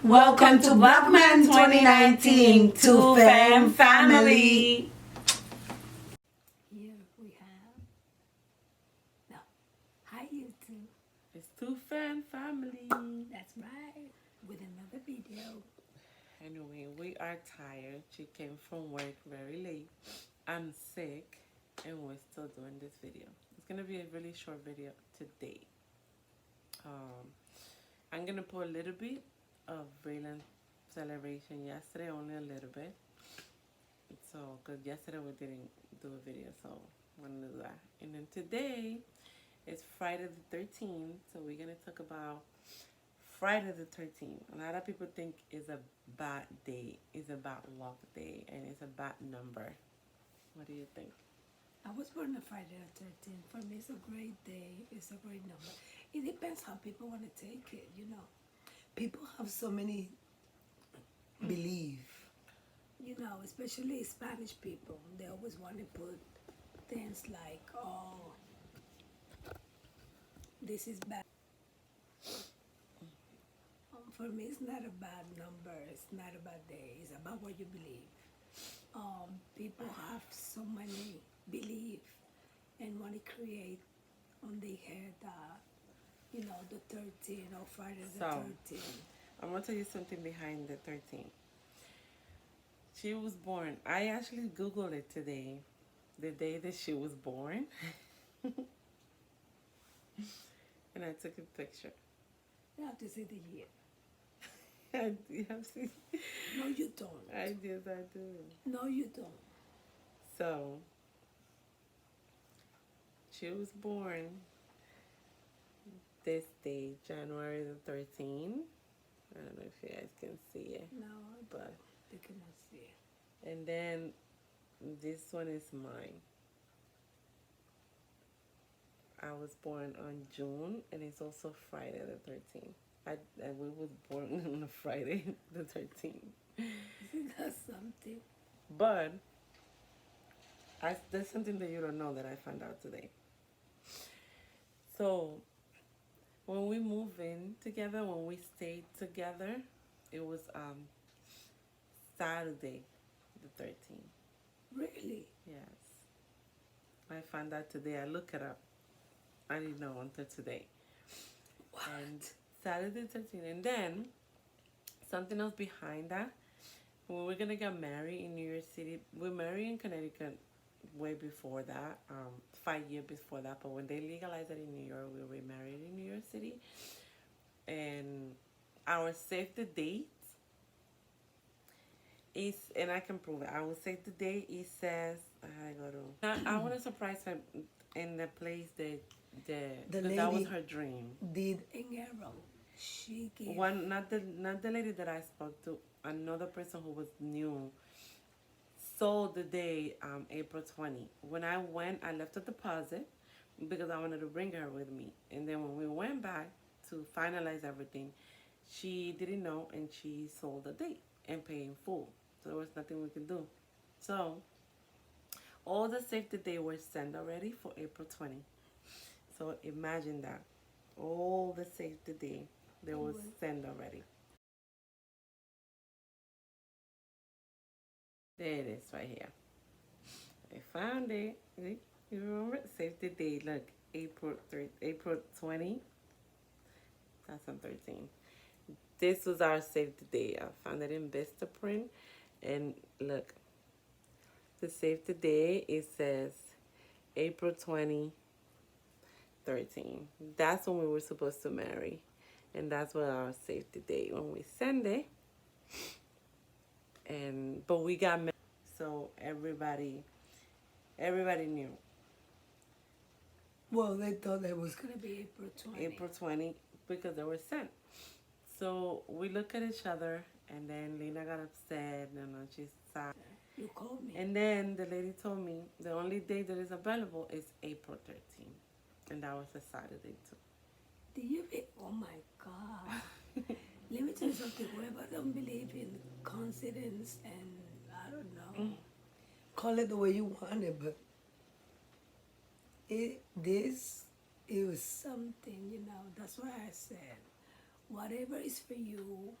Welcome to Vlogmas 2019 to Fam Family. Here we have. No. Hi, YouTube. It's to Fam Family. That's right. With another video. Anyway, we are tired. She came from work very late. I'm sick, and we're still doing this video. It's gonna be a really short video today. I'm gonna put a little bit of Braylon's celebration yesterday, only a little bit. So, because yesterday we didn't do a video, so I'm gonna do that. And then today is Friday the 13th, so we're gonna talk about Friday the 13th. A lot of people think it's a bad day, it's a bad luck day, and it's a bad number. What do you think? I was born on Friday the 13th. For me, it's a great day. It's a great number. It depends how people want to take it, you know. People have so many belief, you know, especially Spanish people. They always want to put things like, oh, this is bad. For me, it's not a bad number. It's not a bad day. It's about what you believe. People have so many belief and want to create on their head that, you know, the 13th or Friday the 13th. I'm going to tell you something behind the 13th. She was born. I actually Googled it today, the day that she was born. And I took a picture. You have to say the year. You have to. No, you don't. I do. No, you don't. So, she was born this day, January the 13th. I don't know if you guys can see it. No, but they cannot see it. And then this one is mine. I was born on June, and it's also Friday the 13th. We was born on a Friday the 13th. Isn't that something? But there's something that you don't know that I found out today. So when we moved in together, when we stayed together, it was Saturday the 13th. Really? Yes. I found out today. I looked it up. I didn't know until today. What? And Saturday the 13th. And then something else behind that. When we're gonna get married in New York City, we married in Connecticut way before that, 5 years before that. But when they legalized it in New York, we were married in New York City. And our save the date is, and I can prove it. I will save the date. It says I want to surprise her in the place that that was her dream. Did an arrow. She gave not the lady that I spoke to. Another person who was new sold the day April 20. When I went, I left a deposit because I wanted to bring her with me. And then when we went back to finalize everything, she didn't know, and she sold the date and paid in full. So there was nothing we could do. So all the save the date were sent already for April 20. So imagine that. All the save the date, they was sent already. There it is right here. I found it. You remember? Save the date. Look, April 20. That's on 13. This was our save the date. I found it in Vistaprint. And look, the save the date, it says April 20, 13. That's when we were supposed to marry. And that's what our save the date when we send it. But we got married, so everybody knew. Well, they thought it was gonna be April 20. April 20, because they were sent. So we look at each other, and then Lena got upset, and she's sad. You called me. And then the lady told me the only day that is available is April 13, and that was a Saturday too. Do you be? Oh my God. Let me tell you something. Whoever don't believe in coincidence and I don't know, call it the way you want it, but it was something, you know. That's why I said, whatever is for you,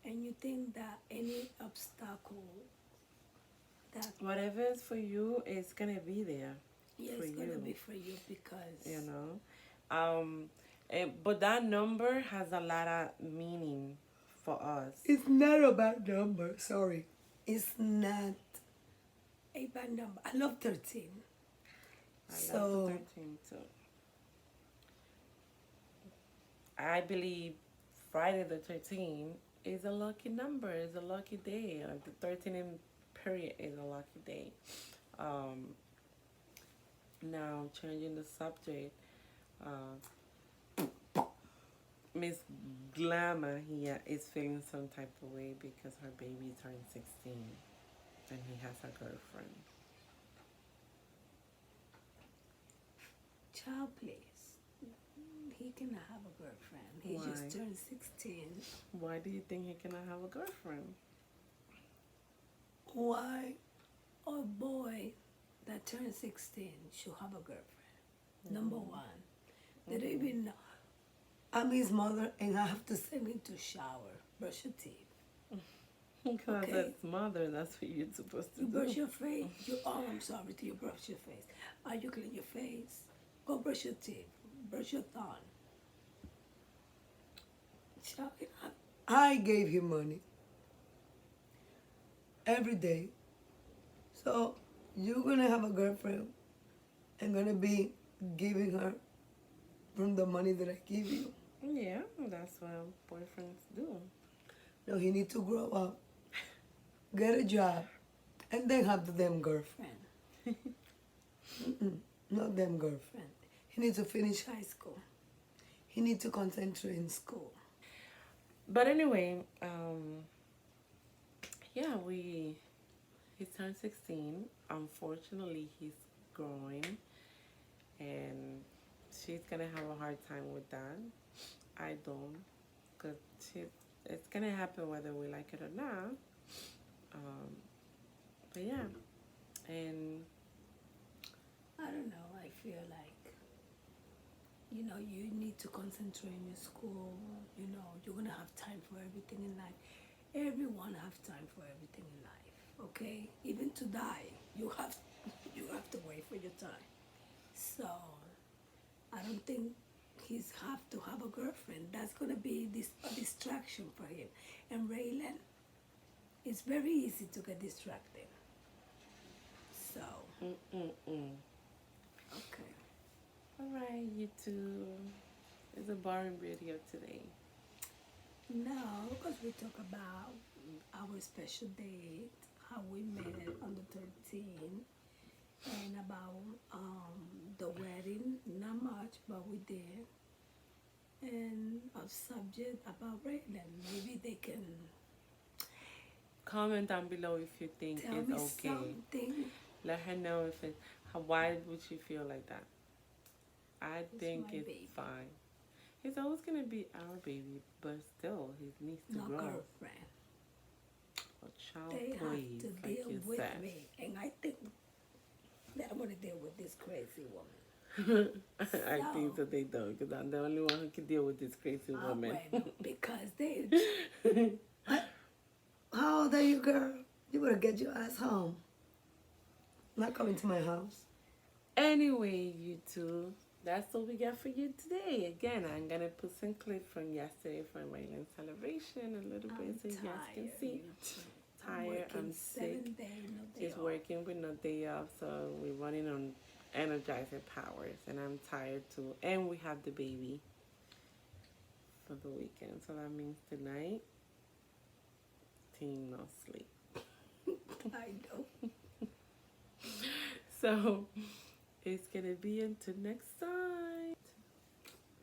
and you think that any obstacle that Whatever is for you, it's gonna be there for it's gonna you. be for you because You know, but that number has a lot of meaning for us. it's not a bad number. Sorry, it's not a bad number. I love 13. I love the 13 too. I believe Friday the 13th is a lucky number. It's a lucky day. The 13 in period is a lucky day. Now changing the subject. Miss Glamour here is feeling some type of way because her baby turned 16 and he has a girlfriend. Child, please. He cannot have a girlfriend. He Why? just turned 16. Why do you think he cannot have a girlfriend? Why a boy that turned 16 should have a girlfriend? Number one. They don't even know. I'm his mother and I have to send him to shower, brush your teeth. Because Okay. as mother, that's what you're supposed to You do. brush your face. I'm sorry. Do you brush your face? Are you clean your face? Go brush your teeth. Brush your thumb. Child, I gave him money every day. So you're gonna have a girlfriend and gonna be giving her from the money that I give you. Yeah, that's what boyfriends do. No, he need to grow up, get a job, and then have the damn girlfriend. Not damn girlfriend. He needs to finish high school. He needs to concentrate in school. But anyway, yeah, he's turned 16. Unfortunately, he's growing, and she's gonna have a hard time with that. I don't, cause it's gonna happen whether we like it or not. But yeah, and I don't know. I feel like, you need to concentrate in your school. You're gonna have time for everything in life. Everyone have time for everything in life. Okay, even to die, you have to wait for your time. So I don't think he's have to have a girlfriend. That's gonna be a distraction for him. And Raylan, it's very easy to get distracted. So okay. all right, you two. It's a boring video today. No, because we talk about our special date, how we met on the 13th, and about the wedding. Not much, but we did. And a subject about Raylan. Maybe they can Comment down below if you think tell it's me okay. something. Let her know if it. Why would she feel like that? I think my it's baby. fine. He's always gonna be our baby, but still, he needs to No grow. girlfriend. A child, They please, have to like deal you with said. me. And I think that I want to deal with this crazy woman. I think that they don't, because I'm the only one who can deal with this crazy woman. Bueno, because they. How old are you, girl? You better get your ass home. Not coming to my house. Anyway, you two, that's what we got for you today. Again, I'm gonna put some clips from yesterday from Raylan's celebration a little bit so you guys can see. Tired, I'm sick. 7 days, no day She's off. working with no day off, so we're running on energizing powers, and I'm tired too. And we have the baby for the weekend, so that means tonight, team no sleep. I know. So it's gonna be until next time.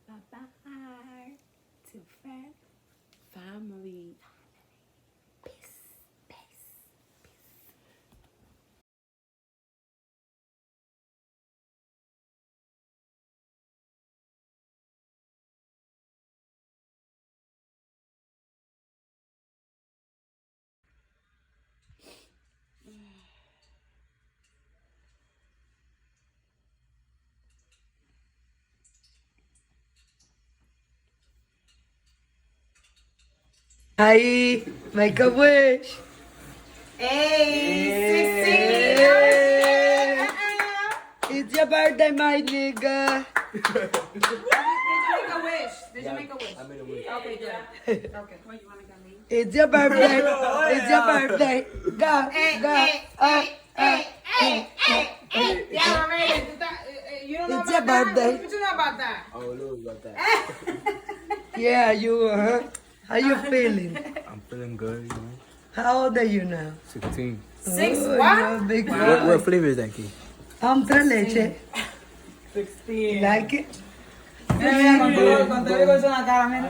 Bye-bye. To friend. Family. Ahí, make a wish. Hey, Hey. It's your birthday, my nigga. Did you make a wish? Did you make a wish? I made a wish. Okay, good. Okay, what you want to get me? It's your birthday. It's your birthday. Go, go. Yeah, already. You don't know It's about your that? birthday. What you know about that? I don't know about that. Yeah, you, how you feeling? I'm feeling good, you know. How old are you now? 16. Six Oh, what? you're a big What flavor is that, Key? Tres leche. 16. Like it? Mira, con todo eso en la cara, mira.